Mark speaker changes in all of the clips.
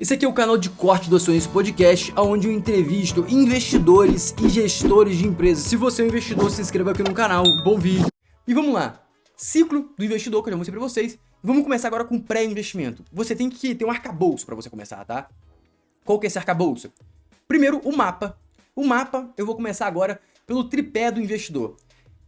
Speaker 1: Esse aqui é o canal de corte do Ações Podcast, onde eu entrevisto investidores e gestores de empresas. Se você é um investidor, se inscreva aqui no canal. Bom vídeo. E vamos lá. Ciclo do investidor, que eu já mostrei pra vocês. Vamos começar agora com pré-investimento. Você tem que ter um arcabouço para você começar, tá? Qual que é esse arcabouço? Primeiro, o mapa. O mapa, eu vou começar agora pelo tripé do investidor.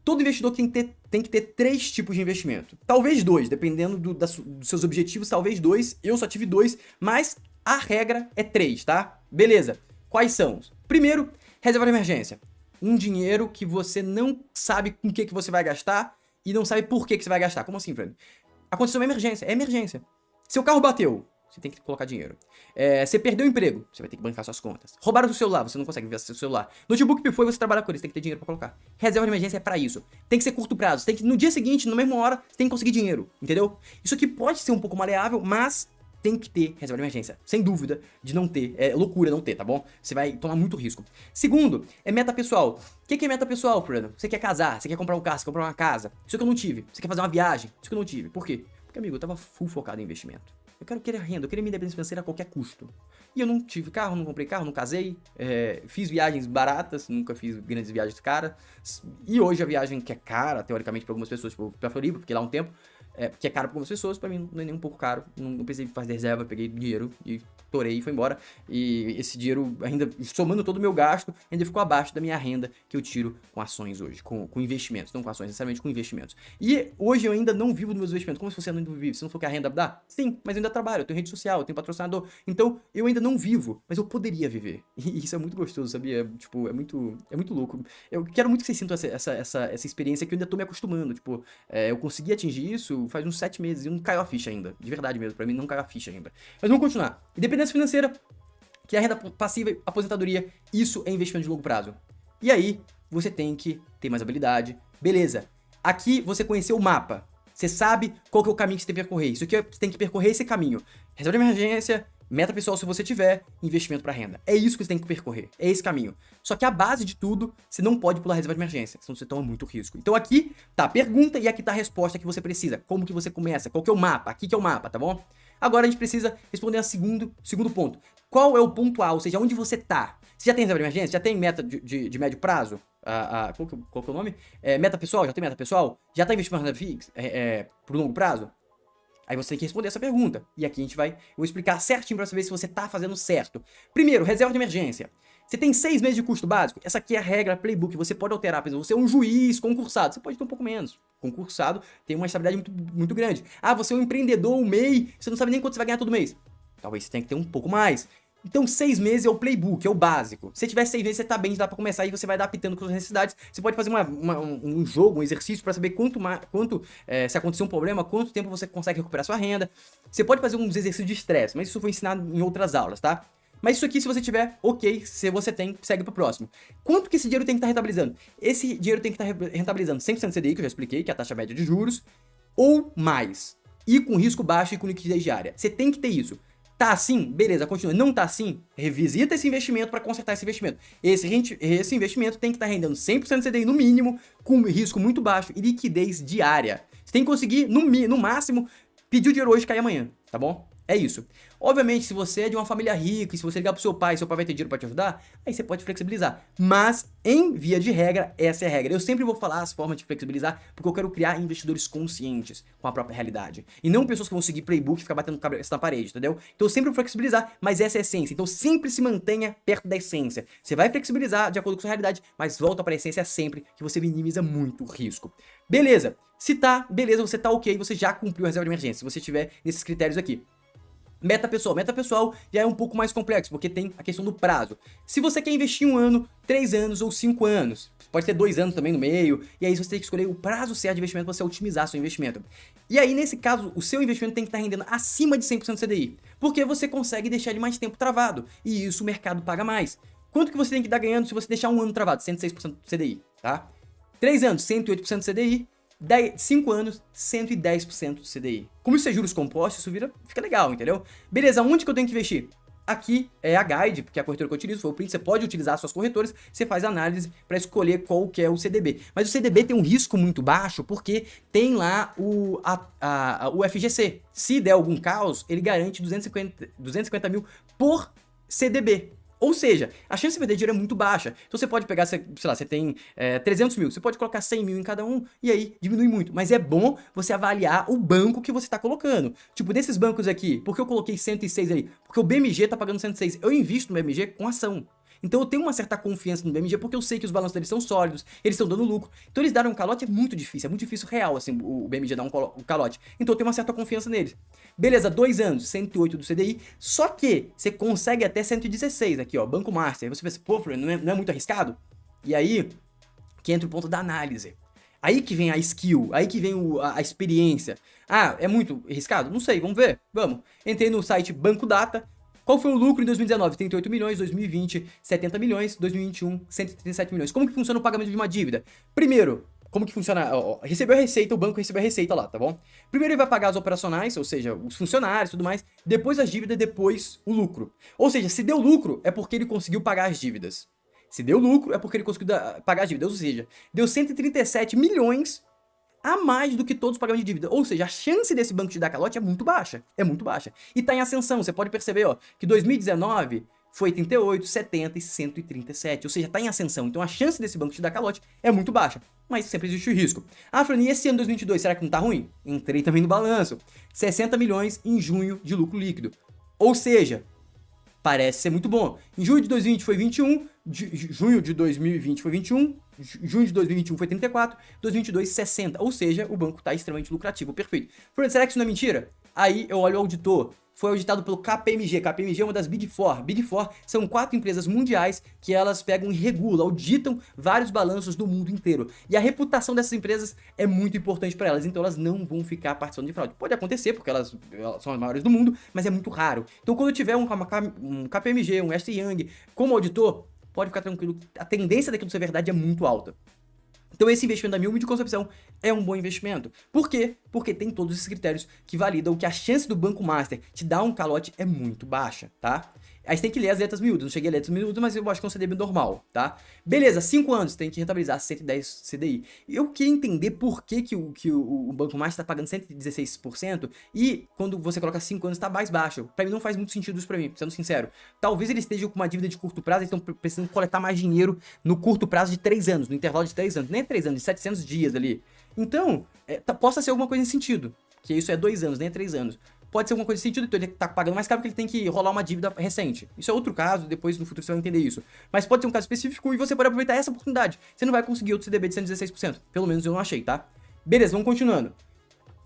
Speaker 1: Todo investidor tem que ter 3 tipos de investimento. Talvez 2, dependendo dos seus objetivos, talvez 2. Eu só tive 2, mas a regra é 3, tá? Beleza. Quais são? Primeiro, reserva de emergência. Um dinheiro que você não sabe com o que você vai gastar e não sabe por que você vai gastar. Como assim, Fred? Aconteceu uma emergência. É emergência. Seu carro bateu. Você tem que colocar dinheiro. Você perdeu o emprego, você vai ter que bancar suas contas. Roubaram o seu celular, você não consegue ver seu celular. Notebook pifou e você trabalha com ele, você tem que ter dinheiro pra colocar. Reserva de emergência é pra isso. Tem que ser curto prazo. Tem que, no dia seguinte, na mesma hora, você tem que conseguir dinheiro, entendeu? Isso aqui pode ser um pouco maleável, mas tem que ter reserva de emergência. Sem dúvida de não ter. É loucura não ter, tá bom? Você vai tomar muito risco. Segundo, é meta pessoal. O que é meta pessoal, Fernando? Você quer casar, você quer comprar um carro, você quer comprar uma casa. Isso que eu não tive. Você quer fazer uma viagem. Isso que eu não tive. Por quê? Porque, amigo, eu tava full focado em investimento. Eu quero querer renda, eu queria minha independência financeira a qualquer custo. E eu não tive carro, não comprei carro, não casei, fiz viagens baratas, nunca fiz grandes viagens caras. E hoje a viagem que é cara, teoricamente, para algumas pessoas, tipo, pra Floripa, porque lá há um tempo, que é caro para algumas pessoas, para mim não é nem um pouco caro. Não precisei fazer reserva, peguei dinheiro e torei e foi embora. E esse dinheiro, ainda somando todo o meu gasto, ainda ficou abaixo da minha renda que eu tiro com ações hoje, com investimentos, não com ações, necessariamente com investimentos. E hoje eu ainda não vivo dos meus investimentos. Como se você não vive? Se não for que a renda dá? Sim, mas eu ainda trabalho, eu tenho rede social, eu tenho patrocinador. Então eu ainda não vivo, mas eu poderia viver. E isso é muito gostoso, sabia? Tipo, é muito louco. Eu quero muito que vocês sintam essa experiência que eu ainda tô me acostumando. Tipo, eu consegui atingir isso faz uns 7 meses e não caiu a ficha ainda. De verdade mesmo, pra mim não caiu a ficha ainda. Mas vamos continuar. Independência financeira, que é a renda passiva e aposentadoria, isso é investimento de longo prazo. E aí, você tem que ter mais habilidade. Beleza. Aqui você conheceu o mapa. Você sabe qual que é o caminho que você tem que percorrer. Isso aqui você tem que percorrer esse caminho. Reserva de emergência, meta pessoal se você tiver, investimento para renda. É isso que você tem que percorrer. É esse caminho. Só que a base de tudo, você não pode pular reserva de emergência, senão você toma muito risco. Então aqui tá a pergunta e aqui tá a resposta que você precisa. Como que você começa? Qual que é o mapa? Aqui que é o mapa, tá bom? Agora a gente precisa responder ao segundo ponto. Qual é o ponto A? Ou seja, onde você tá? Você já tem reserva de emergência? Já tem meta de médio prazo? Qual que é o nome? Meta pessoal? Já tem meta pessoal? Já tá investindo na renda fixa? Pro longo prazo? Aí você tem que responder essa pergunta. E aqui eu vou explicar certinho pra você ver se você tá fazendo certo. Primeiro, reserva de emergência. Você tem 6 meses de custo básico? Essa aqui é a regra playbook. Você pode alterar. Por exemplo, você é um juiz concursado. Você pode ter um pouco menos. Concursado tem uma estabilidade muito, muito grande. Ah, você é um empreendedor, um MEI. Você não sabe nem quanto você vai ganhar todo mês. Talvez você tenha que ter um pouco mais. Então 6 meses é o playbook, é o básico. Se tiver 6 meses, você tá bem, dá pra começar e você vai adaptando com as necessidades. Você pode fazer um jogo, um exercício pra saber se acontecer um problema, quanto tempo você consegue recuperar sua renda. Você pode fazer uns exercícios de estresse, mas isso foi ensinado em outras aulas, tá? Mas isso aqui, se você tiver, ok, se você tem, segue pro próximo. Quanto que esse dinheiro tem que estar rentabilizando? Esse dinheiro tem que estar rentabilizando 100% CDI, que eu já expliquei, que é a taxa média de juros, ou mais. E com risco baixo e com liquidez diária. Você tem que ter isso. Tá assim? Beleza, continua. Não tá assim? Revisita esse investimento para consertar esse investimento. Esse investimento tem que estar rendendo 100% CDI no mínimo, com risco muito baixo e liquidez diária. Você tem que conseguir, no máximo, pedir o dinheiro hoje e cair amanhã, tá bom? É isso. Obviamente, se você é de uma família rica e se você ligar pro seu pai vai ter dinheiro pra te ajudar, aí você pode flexibilizar. Mas, em via de regra, essa é a regra. Eu sempre vou falar as formas de flexibilizar porque eu quero criar investidores conscientes com a própria realidade. E não pessoas que vão seguir playbook e ficar batendo cabeça na parede, entendeu? Então eu sempre vou flexibilizar, mas essa é a essência. Então sempre se mantenha perto da essência. Você vai flexibilizar de acordo com a sua realidade, mas volta pra essência sempre que você minimiza muito o risco. Beleza. Se tá, beleza, você tá ok, você já cumpriu a reserva de emergência, se você tiver nesses critérios aqui. Meta pessoal já é um pouco mais complexo, porque tem a questão do prazo. Se você quer investir 1 ano, 3 anos ou 5 anos, pode ter 2 anos também no meio, e aí você tem que escolher o prazo certo de investimento para você otimizar seu investimento. E aí, nesse caso, o seu investimento tem que estar rendendo acima de 100% CDI, porque você consegue deixar ele mais tempo travado, e isso o mercado paga mais. Quanto que você tem que estar ganhando se você deixar 1 ano travado? 106% CDI, tá? 3 anos, 108% CDI. 5 anos, 110% do CDI. Como isso é juros compostos, isso fica legal, entendeu? Beleza, onde que eu tenho que investir? aqui é a Guide, porque a corretora que eu utilizo foi o Print, você pode utilizar suas corretoras, você faz análise para escolher qual que é o CDB. Mas o CDB tem um risco muito baixo, porque tem lá o FGC. Se der algum caos, ele garante 250 mil por CDB. Ou seja, a chance de perder dinheiro é muito baixa. Então você pode pegar, sei lá, você tem 300 mil, você pode colocar 100 mil em cada um e aí diminui muito. Mas é bom você avaliar o banco que você está colocando. Tipo, desses bancos aqui, por que eu coloquei 106 ali? Porque o BMG tá pagando 106. Eu invisto no BMG com ação. Então eu tenho uma certa confiança no BMG porque eu sei que os balanços deles são sólidos, eles estão dando lucro. Então eles darem um calote é muito difícil real, assim, o BMG dar um calote. Então eu tenho uma certa confiança neles. Beleza, 2 anos, 108 do CDI, só que você consegue até 116 aqui, ó, Banco Master. Aí você pensa, pô, não é muito arriscado? E aí que entra o ponto da análise. Aí que vem a skill, aí que vem a experiência. Ah, é muito arriscado? Não sei, vamos ver? Vamos. Entrei no site Banco Data. Qual foi o lucro em 2019? 38 milhões, 2020, 70 milhões, 2021, 137 milhões. Como que funciona o pagamento de uma dívida? Primeiro, como que funciona? Recebeu a receita, o banco recebeu a receita lá, tá bom? Primeiro ele vai pagar as operacionais, ou seja, os funcionários e tudo mais, depois as dívidas, depois o lucro. Ou seja, se deu lucro, é porque ele conseguiu pagar as dívidas. Se deu lucro, é porque ele conseguiu pagar as dívidas, ou seja, deu 137 milhões a mais do que todos os pagamentos de dívida. Ou seja, a chance desse banco te dar calote é muito baixa. É muito baixa. E tá em ascensão. Você pode perceber, ó, que 2019 foi 38, 70 e 137. Ou seja, tá em ascensão. Então a chance desse banco te dar calote é muito baixa. Mas sempre existe o risco. Ah, Fran, e esse ano 2022, será que não tá ruim? Entrei também no balanço. 60 milhões em junho de lucro líquido. Ou seja, parece ser muito bom. Em junho de 2020 foi 21, junho de 2020 foi 21, junho de 2021 foi 34, 2022 60. Ou seja, o banco está extremamente lucrativo, perfeito. Fernando, será que isso não é mentira? Aí eu olho o auditor. Foi auditado pelo KPMG. KPMG é uma das Big Four. Big Four são 4 empresas mundiais que elas pegam e regulam, auditam vários balanços do mundo inteiro. E a reputação dessas empresas é muito importante para elas, então elas não vão ficar participando de fraude. Pode acontecer, porque elas são as maiores do mundo, mas é muito raro. Então quando eu tiver um KPMG, um Ernst Young como auditor, pode ficar tranquilo. A tendência daquilo ser verdade é muito alta. Então esse investimento da minha humilde concepção é um bom investimento. Por quê? Porque tem todos esses critérios que validam que a chance do Banco Master te dar um calote é muito baixa, tá? Aí você tem que ler as letras miúdas. Não cheguei a letras miúdas, mas eu acho que é um CDB normal, tá? Beleza, 5 anos, tem que rentabilizar 110 CDI. Eu queria entender por que o Banco Master tá pagando 116% e quando você coloca 5 anos tá mais baixo. Pra mim não faz muito sentido isso pra mim, sendo sincero. Talvez eles estejam com uma dívida de curto prazo, eles estão precisando coletar mais dinheiro no curto prazo de 3 anos, no intervalo de 3 anos. Nem é 3 anos, de 700 dias ali. Então, possa ser alguma coisa nesse sentido. Que isso é 2 anos, nem é 3 anos. Pode ser alguma coisa nesse sentido, então ele tá pagando mais caro porque ele tem que rolar uma dívida recente. Isso é outro caso, depois no futuro você vai entender isso. Mas pode ser um caso específico e você pode aproveitar essa oportunidade. Você não vai conseguir outro CDB de 116%. Pelo menos eu não achei, tá? Beleza, vamos continuando.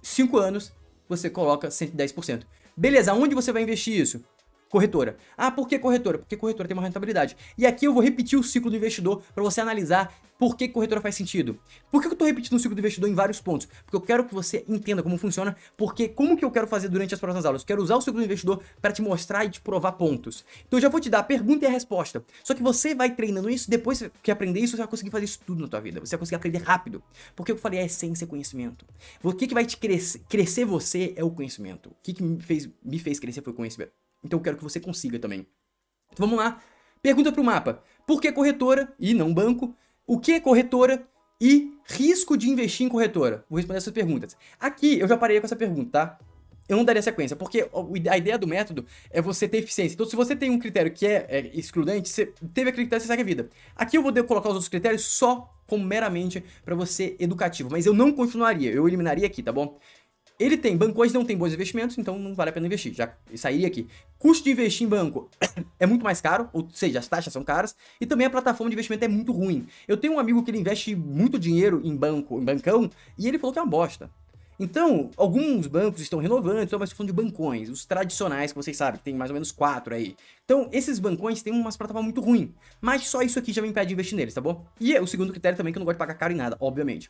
Speaker 1: 5 anos, você coloca 110%. Beleza, aonde você vai investir isso? Corretora. Ah, por que corretora? Porque corretora tem uma rentabilidade. E aqui eu vou repetir o ciclo do investidor para você analisar por que corretora faz sentido. Por que eu estou repetindo o ciclo do investidor em vários pontos? Porque eu quero que você entenda como funciona, porque como que eu quero fazer durante as próximas aulas? Eu quero usar o ciclo do investidor para te mostrar e te provar pontos. Então eu já vou te dar a pergunta e a resposta. Só que você vai treinando isso, depois que aprender isso, você vai conseguir fazer isso tudo na tua vida. Você vai conseguir aprender rápido. Porque eu falei, a essência é conhecimento. O que vai te crescer você é o conhecimento. O que me fez crescer foi o conhecimento. Então eu quero que você consiga também. Então vamos lá. Pergunta para o mapa. Por que corretora e não banco? O que é corretora e risco de investir em corretora? Vou responder essas perguntas. Aqui eu já parei com essa pergunta, tá? Eu não daria sequência, porque a ideia do método é você ter eficiência. Então se você tem um critério que é excludente, você teve aquele critério, você segue a vida. Aqui eu vou colocar os outros critérios só como meramente para você educativo. Mas eu não continuaria, eu eliminaria aqui, tá bom? Ele tem, banco hoje não tem bons investimentos, então não vale a pena investir, já sairia aqui. Custo de investir em banco é muito mais caro, ou seja, as taxas são caras, e também a plataforma de investimento é muito ruim. Eu tenho um amigo que ele investe muito dinheiro em bancão, e ele falou que é uma bosta. Então, alguns bancos estão renovando, então mas falando de bancões, os tradicionais que vocês sabem, que tem mais ou menos 4 aí. Então, esses bancões têm umas plataformas muito ruins, mas só isso aqui já me impede de investir neles, tá bom? E o segundo critério também que eu não gosto de pagar caro em nada, obviamente.